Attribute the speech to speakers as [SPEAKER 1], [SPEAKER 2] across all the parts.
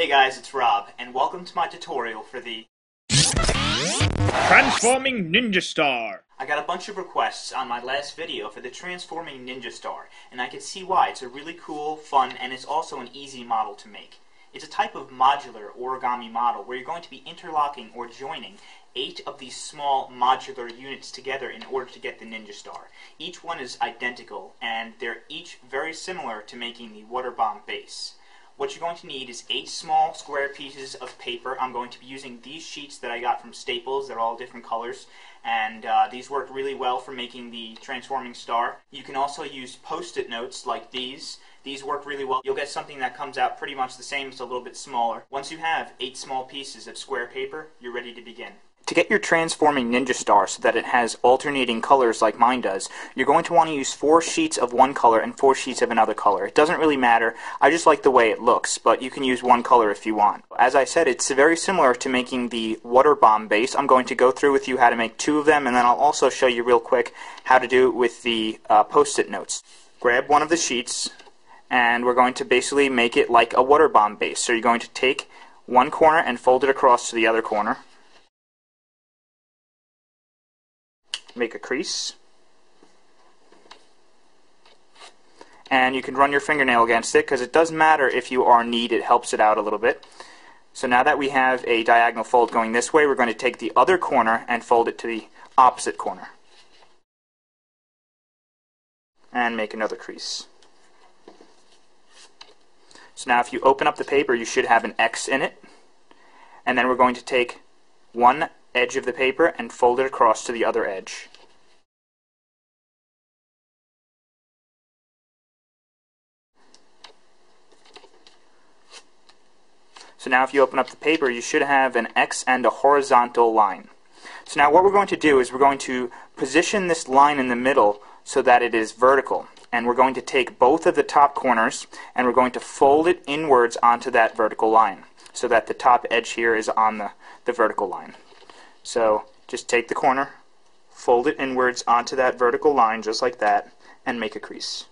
[SPEAKER 1] Hey guys, it's Rob, and welcome to my tutorial for the
[SPEAKER 2] Transforming Ninja Star.
[SPEAKER 1] I got a bunch of requests on my last video for the Transforming Ninja Star, and I could see why. It's a really cool, fun, and it's also an easy model to make. It's a type of modular origami model where you're going to be interlocking or joining 8 of these small modular units together in order to get the Ninja Star. Each one is identical, and they're each very similar to making the water bomb base. What you're going to need is 8 small square pieces of paper. I'm going to be using these sheets that I got from Staples. They're all different colors, and these work really well for making the transforming star. You can also use post-it notes like these. These work really well. You'll get something that comes out pretty much the same, it's a little bit smaller. Once you have 8 small pieces of square paper, you're ready to begin. To get your transforming Ninja Star so that it has alternating colors like mine does, you're going to want to use 4 sheets of one color and 4 sheets of another color. It doesn't really matter. I just like the way it looks, but you can use one color if you want. As I said, it's very similar to making the water bomb base. I'm going to go through with you how to make 2 of them, and then I'll also show you real quick how to do it with the post-it notes. Grab one of the sheets, and we're going to basically make it like a water bomb base. So you're going to take one corner and fold it across to the other corner. Make a crease, and you can run your fingernail against it because it doesn't matter if you are neat, it helps it out a little bit. So now that we have a diagonal fold going this way, we're going to take the other corner and fold it to the opposite corner and make another crease. So now if you open up the paper, you should have an X in it, and then we're going to take one edge of the paper and fold it across to the other edge. So now if you open up the paper, you should have an X and a horizontal line. So now what we're going to do is we're going to position this line in the middle so that it is vertical. And we're going to take both of the top corners and we're going to fold it inwards onto that vertical line so that the top edge here is on the vertical line. So just take the corner, fold it inwards onto that vertical line just like that, and make a crease.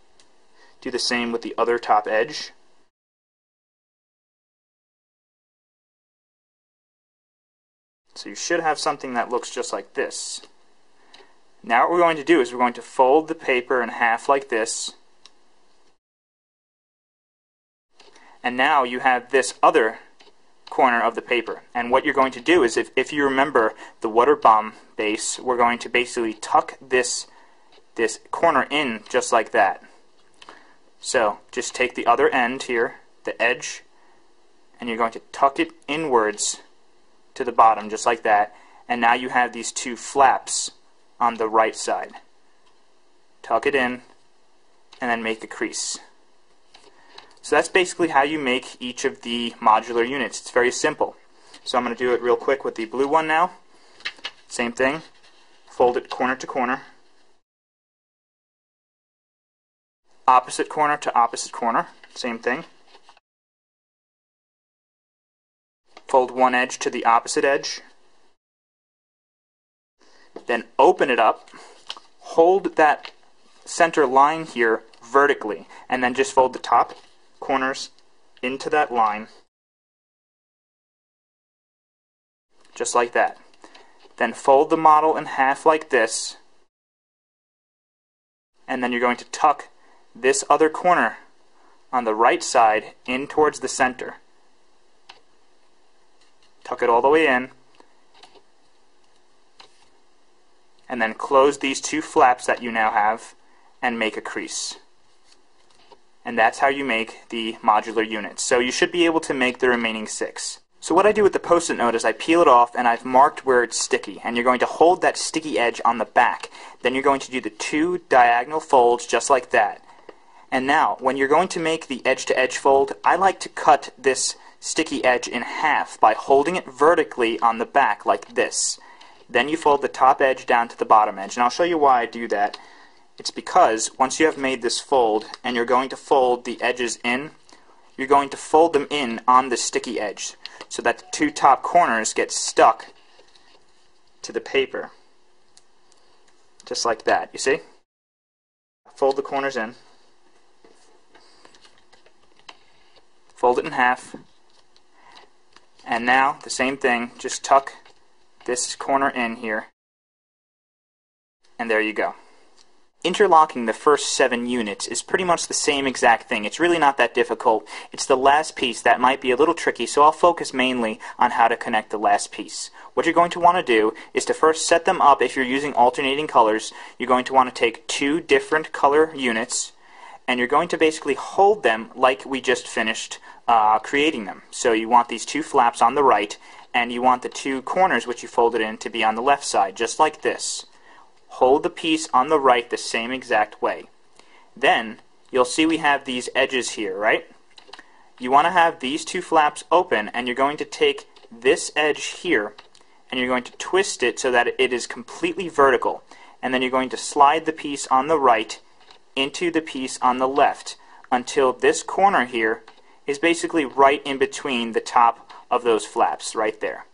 [SPEAKER 1] Do the same with the other top edge. So you should have something that looks just like this. Now what we're going to do is we're going to fold the paper in half like this. And now you have this other corner of the paper. And what you're going to do is, if you remember the water bomb base, we're going to basically tuck this corner in just like that. So just take the other end here, the edge, and you're going to tuck it inwards to the bottom just like that. And now you have these 2 flaps on the right side. Tuck it in and then make a crease. So that's basically how you make each of the modular units. It's very simple. So I'm going to do it real quick with the blue one now. Same thing. Fold it corner to corner. Opposite corner to opposite corner. Same thing. Fold one edge to the opposite edge. Then open it up. Hold that center line here vertically, and then just fold the top corners into that line, just like that. Then fold the model in half like this, and then you're going to tuck this other corner on the right side in towards the center. Tuck it all the way in, and then close these 2 flaps that you now have and make a crease. And that's how you make the modular units. So you should be able to make the remaining 6. So what I do with the post-it note is I peel it off and I've marked where it's sticky, and you're going to hold that sticky edge on the back. Then you're going to do the 2 diagonal folds just like that. And now when you're going to make the edge-to-edge fold, I like to cut this sticky edge in half by holding it vertically on the back like this. Then you fold the top edge down to the bottom edge, and I'll show you why I do that. It's because once you have made this fold and you're going to fold the edges in, you're going to fold them in on the sticky edge so that the 2 top corners get stuck to the paper. Just like that, you see? Fold the corners in. Fold it in half. And now the same thing, just tuck this corner in here, and there you go. Interlocking the first 7 units is pretty much the same exact thing. It's really not that difficult. It's the last piece that might be a little tricky, so I'll focus mainly on how to connect the last piece. What you're going to want to do is to first set them up. If you're using alternating colors, you're going to want to take 2 different color units, and you're going to basically hold them like we just finished creating them. So you want these 2 flaps on the right, and you want the 2 corners which you folded in to be on the left side, just like this. Hold the piece on the right the same exact way. Then you'll see we have these edges here, right? You want to have these 2 flaps open, and you're going to take this edge here and you're going to twist it so that it is completely vertical, and then you're going to slide the piece on the right into the piece on the left until this corner here is basically right in between the top of those flaps right there.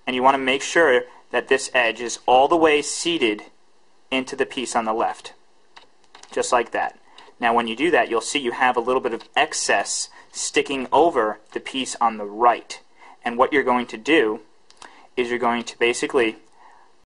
[SPEAKER 1] And you want to make sure that this edge is all the way seated into the piece on the left, just like that. Now when you do that, you'll see you have a little bit of excess sticking over the piece on the right, and what you're going to do is you're going to basically